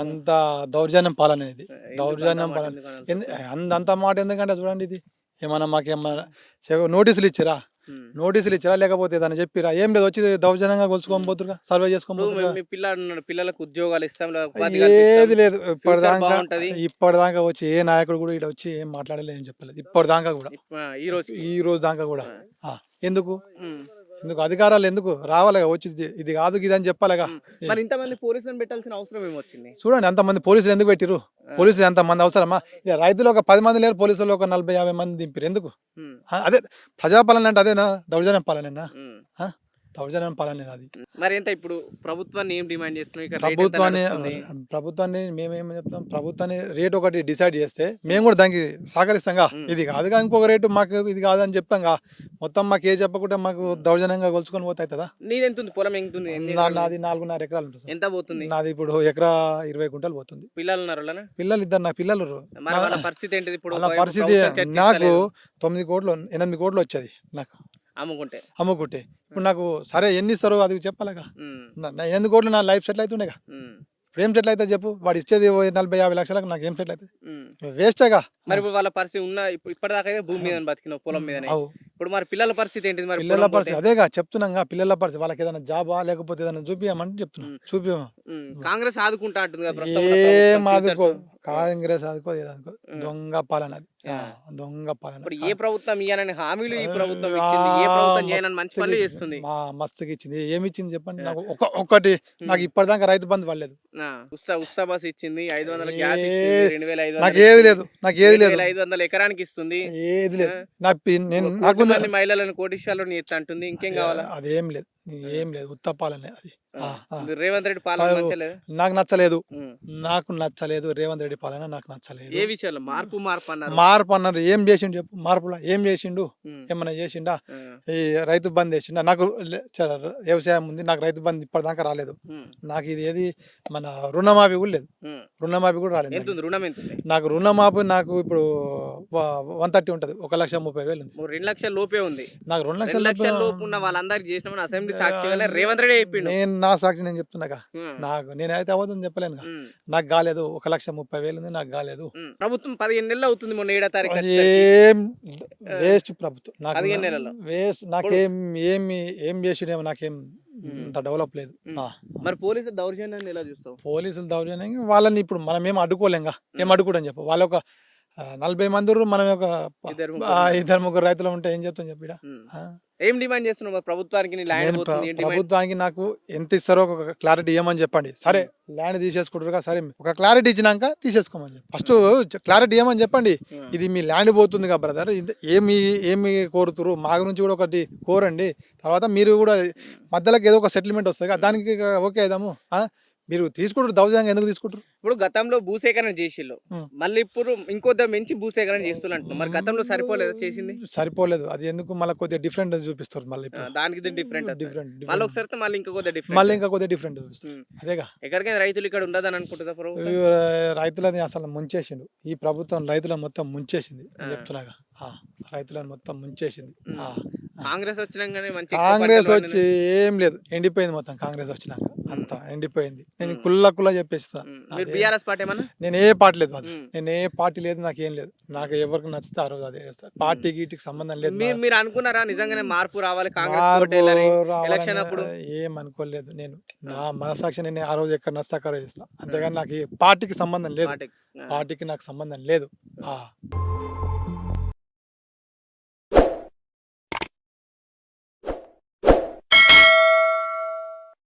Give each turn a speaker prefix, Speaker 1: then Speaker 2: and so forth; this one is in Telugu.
Speaker 1: అంత దౌర్జన్యం పాలన ఇది.
Speaker 2: ఎందుకు అంత
Speaker 1: దౌర్జన్యం
Speaker 2: మాట
Speaker 1: పాలన.
Speaker 2: ఎందుకు అని అనుకుంటున్నారు?
Speaker 1: అంత మాట ఎందుకంటే చూడండి ఇది. ఏమన్నా మాకేమన్నా నోటీసులు ఇచ్చిరా?
Speaker 2: ఉమ్.
Speaker 1: నోటీసులు ఇచ్చిరా? లేకపోతే ఏదైనా చెప్పిరా? ఏం లేదు, వచ్చి దౌర్జన్యంగా కొలుచుకొని పోతురుగా, సర్వే చేసుకొని
Speaker 2: ఇప్పుడు
Speaker 1: పోతురుగా.
Speaker 2: మీ పిల్లాడు ఉన్నాడు, పిల్లలకు ఉద్యోగాలు ఇస్తాం, ఉపాధి కల్పిస్తాం,
Speaker 1: ఏది లేదు
Speaker 2: ఫ్యూచర్
Speaker 1: ఇప్పటిదాకా.
Speaker 2: బాగుంటది.
Speaker 1: ఇప్పటిదాకా వచ్చి ఏ నాయకుడు కూడా ఇక్కడ వచ్చి ఏం మాట్లాడలేదు, ఏం చెప్పలేదు ఇప్పటిదాకా కూడా.
Speaker 2: ఈ రోజుకి
Speaker 1: ఈ రోజు దాకా కూడా. ఎందుకు
Speaker 2: ఉమ్.
Speaker 1: ఎందుకు అధికారాలు ఎందుకు రావాలిగా, వచ్చి ఇది కాదు ఇది అని చెప్పాలిగా.
Speaker 2: మరి ఇంతమంది పోలీసులను పెట్టాల్సిన అవసరం ఏమొచ్చింది?
Speaker 1: చూడండి అంతమంది పోలీసులు ఎందుకు పెట్టిరు? పోలీసులు ఎంతమంది అవసరమా? ఇక రైతులు ఒక 10 మంది లేరు, పోలీసులు ఒక 40-50 మంది దింపిరు ఎందుకు?
Speaker 2: ఉమ్.
Speaker 1: అదే ప్రజాపాలన అంటే అదేనా? దౌర్జన్యం పాలనేనా?
Speaker 2: ఉమ్.
Speaker 1: దౌర్జన్యం పాలనే అది.
Speaker 2: మరి ఎంత ఇప్పుడు ప్రభుత్వాన్ని ఏం డిమాండ్ చేస్తున్నాం? ఇక్కడ రేట్ ఎంత నడుస్తుంది?
Speaker 1: ప్రభుత్వాన్ని మేమేం చెప్తాం, ప్రభుత్వాన్ని రేట్ ఒకటి డిసైడ్ చేస్తే మేము కూడా దానికి సహకరిస్తాంగా. ఇది కాదుగా ఇంకొక రేటు మాకు ఇది కాదని చెప్తాంగా. మొత్తం మాకు ఏ చెప్పకుండా మాకు దౌర్జన్యంగా కొలుచుకొని పోతాయి కదా.
Speaker 2: నీది ఎంత ఉంది? పొలం ఎంత ఉంది?
Speaker 1: నాది 4.5 ఎకరాలు ఉంటుంది.
Speaker 2: ఎంత పోతుంది?
Speaker 1: నాది ఇప్పుడు ఎకరా 20 గుంటలు పోతుంది.
Speaker 2: పిల్లలు ఉన్నారు వాళ్ళనా?
Speaker 1: పిల్లలు ఇద్దరు, నా పిల్లలు.
Speaker 2: మరి వాళ్ళ పరిస్థితి ఏంటిది ఇప్పుడు?
Speaker 1: వాళ్ళ పరిస్థితి నాకు 9 కోట్లు 8 కోట్లు వచ్చేది నాకు అమ్ముకుంటే. ఇప్పుడు నాకు సరే ఎన్ని ఇస్తారో అది చెప్పాలిగా. 8 కోట్లు నా లైఫ్ సెటిల్ అవుతుండేగా. ఇప్పుడు ఏం సెటిల్ అవుతుంది చెప్పు? వాడు ఇచ్చేది 40-50 లక్షలకు నాకు ఏం సెటిల్ అవుతుంది? వేస్టేగా.
Speaker 2: మరి ఇప్పుడు వాళ్ళ పరిస్థితి ఉన్న ఇప్పటిదాకా అయితే భూమి మీద బతికిన పొలం మీద. ఇప్పుడు మరి పిల్లల పరిస్థితి ఏంటిది? మరి
Speaker 1: పిల్లల పరిస్థితి అదేగా చెప్తున్నాగా. పిల్లల పరిస్థితి వాళ్ళకి ఏదైనా జాబా లేకపోతే ఏదైనా చూపియమంటే చెప్తున్నా. చూపియమా?
Speaker 2: కాంగ్రెస్ ఆదుకుంటా అంటుంది కదా.
Speaker 1: ఏం ఆదుకో, కాంగ్రెస్ ఆదుకో, ఏదనుకో. దొంగ పాలన అది, దొంగ పాలన.
Speaker 2: ఇప్పుడు ఏ ప్రభుత్వం ఇయ్యాలని హామీలు ఈ ప్రభుత్వం ఇచ్చింది, ఏ ప్రభుత్వం చేయనని మంచి పనులు చేస్తుంది.
Speaker 1: మస్తుగా ఇచ్చింది. ఏమి ఇచ్చింది చెప్పండి నాకు? ఒకటి నాకు ఇప్పటిదాకా రైతు బంధు పడలేదు.
Speaker 2: ఉత్సా బస్ ఇచ్చింది, 500 గ్యాస్ ఇచ్చింది, 2500
Speaker 1: నాకు ఏది లేదు, నాకు ఏది లేదు.
Speaker 2: 500 ఎకరానికి ఇస్తుంది,
Speaker 1: ఏది లేదు. నాకు
Speaker 2: మహిళలను కోటీశ్వరులను ఎత్త అంటుంది. ఇంకేం కావాలా?
Speaker 1: అదేం లేదు, ఏం లేదు. ఉత్తపాలనే అది.
Speaker 2: రేవంత్ రెడ్డి పాలన నచ్చలేదు,
Speaker 1: నాకు నచ్చలేదు. నాకు నచ్చలేదు రేవంత్ రెడ్డి పాలన, నాకు నచ్చలేదు.
Speaker 2: ఏ విషయంలో మార్పు అన్నారు?
Speaker 1: మార్పు అన్నారు. ఏం చేసిండు చెప్పు? మార్పులా ఏం చేసిండు? ఏమన్నా చేసిండా? ఈ రైతు బంద్ చేసిండా? నాకు వ్యవసాయం ఉంది, నాకు రైతు బంద్ ఇప్పటిదాకా రాలేదు. నాకు ఇది ఏది మన రుణమాఫీ కూడా లేదు, రుణమాఫీ కూడా రాలేదు.
Speaker 2: రుణం ఎంత? నాకు
Speaker 1: రుణమాఫీ నాకు ఇప్పుడు 130 ఉంటుంది, 1,30,000 ఉంది.
Speaker 2: 2 లక్షల లోపే ఉంది.
Speaker 1: నాకు 2
Speaker 2: లక్షల లోపు ఉన్న వాళ్ళందరికి చేసిన అసెంబ్లీ సాక్షిగానే రేవంత్ రెడ్డి చెప్పిండు.
Speaker 1: నా సాక్షి నేను చెప్తున్నాగా. నాకు నేనైతే అవ్వదని చెప్పలేను. నాకు కాలేదు. 1,30,000 ఉంది, నాకు కాలేదు.
Speaker 2: ప్రభుత్వం 15 నెలలు అవుతుంది. మొన్న 7వ తారీఖు
Speaker 1: ఏం వేస్ట్ ప్రభుత్వం. నాకు
Speaker 2: 15 నెలల్లో
Speaker 1: వేస్ట్. నాకేం ఏం చేసిండేమో నాకేం అంత డెవలప్ లేదు.
Speaker 2: మరి పోలీసులు దౌర్జన్యాన్ని ఎలా చూస్తావు?
Speaker 1: పోలీసులు దౌర్జన్యం వాళ్ళని ఇప్పుడు మనం ఏం అడ్డుకోలేంగా. ఏం అడ్డుకోవడం చెప్పు? వాళ్ళ ఒక 40 మంది, మనం ఒక 2-3 రైతులు ఉంటే ఏం చెప్తాం చెప్పి?
Speaker 2: ఏం డిమాండ్ చేస్తున్నావు ప్రభుత్వానికి?
Speaker 1: ప్రభుత్వానికి నాకు ఎంత ఇస్తారో ఒక క్లారిటీ ఇవ్వమని చెప్పండి. సరే ల్యాండ్ తీసేసుకుంటారుగా, సరే ఒక క్లారిటీ ఇచ్చినాక తీసేసుకోమని చెప్పి ఫస్ట్ క్లారిటీ ఇవ్వమని చెప్పండి. ఇది మీ ల్యాండ్ పోతుంది కదా బ్రదర్, ఏమి కోరుతురు? మా గురించి కూడా ఒకటి కోరండి. తర్వాత మీరు కూడా మధ్యలోకి ఏదో ఒక సెటిల్మెంట్ వస్తుంది కదా, దానికి ఓకే అయిదాము. మీరు తీసుకుంటారు, దౌర్జన్యంగా ఎందుకు తీసుకుంటారు?
Speaker 2: ఇప్పుడు గతంలో భూసేకరణ చేసిళ్ళు, మళ్ళీ ఇప్పుడు ఇంకొద్ది మంచి భూసేకరణ చేస్తున్నారు. మరి గతంలో సరిపోలేదు చేసింది?
Speaker 1: సరిపోలేదు. అది ఎందుకు మళ్ళీ కొద్దిగా డిఫరెంట్ చూపిస్తారు. మళ్ళీ
Speaker 2: దానికి డిఫరెంట్ మళ్ళీ ఒకసారి మళ్ళీ ఇంకా
Speaker 1: కొద్దిగా డిఫరెంట్ చూపిస్తారు. అదేగా.
Speaker 2: ఎక్కడికైనా రైతులు ఇక్కడ ఉండదని అనుకుంటుందా?
Speaker 1: రైతులని అసలు ముంచేసిండు ఈ ప్రభుత్వం. రైతులను మొత్తం ముంచేసింది చెప్తున్నాగా. రైతులను మొత్తం ముంచేసింది.
Speaker 2: కాంగ్రెస్ వచ్చినాకనే మంచి.
Speaker 1: కాంగ్రెస్ వచ్చి ఏం లేదు, ఎండిపోయింది మొత్తం. కాంగ్రెస్ వచ్చినాక అంతా ఎండిపోయింది. నేను కుల్ల చెప్పేస్తున్నా. నేను ఏ పార్టీ లేదు, నేను ఏ పార్టీ లేదు, నాకేం లేదు. నాకు ఎవరికి నచ్చితే ఆ రోజు అదే చేస్తారు. పార్టీ గీటికి సంబంధం లేదు.
Speaker 2: మీరు అనుకున్నారా నిజంగానే మార్పు రావాలి ఎలక్షన్ అప్పుడు?
Speaker 1: ఏం అనుకోలేదు. నేను నా మనసాక్షి నేను ఆ రోజు ఎక్కడ నచ్చితే అక్కడ చేస్తా. అంతేగాని నాకు పార్టీకి సంబంధం లేదు. పార్టీకి నాకు సంబంధం లేదు.